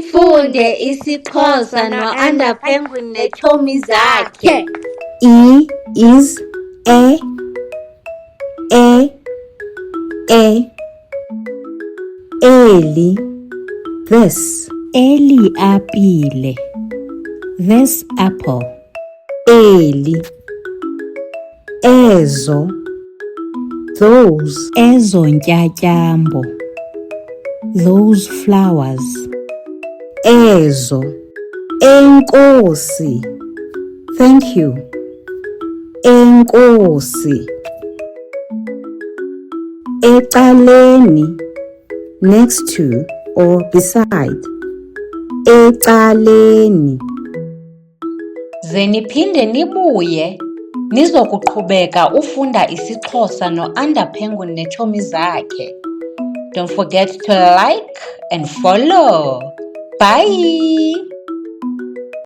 Funde isiXhosa no-Under Penguin neetshomi zakhe. I is e, eli, this, eli apile, this apple, eli, ezo, those, ezo ntyatyambo, those flowers, ezo, enkosi, thank you, enkosi, ecaleni, next to or beside, ecaleni. Ze niphinde nibuye nizokuqhubeka ufunda isiXhosa no-Under Penguin neetshomi zakhe. Don't forget to like and follow. Bye!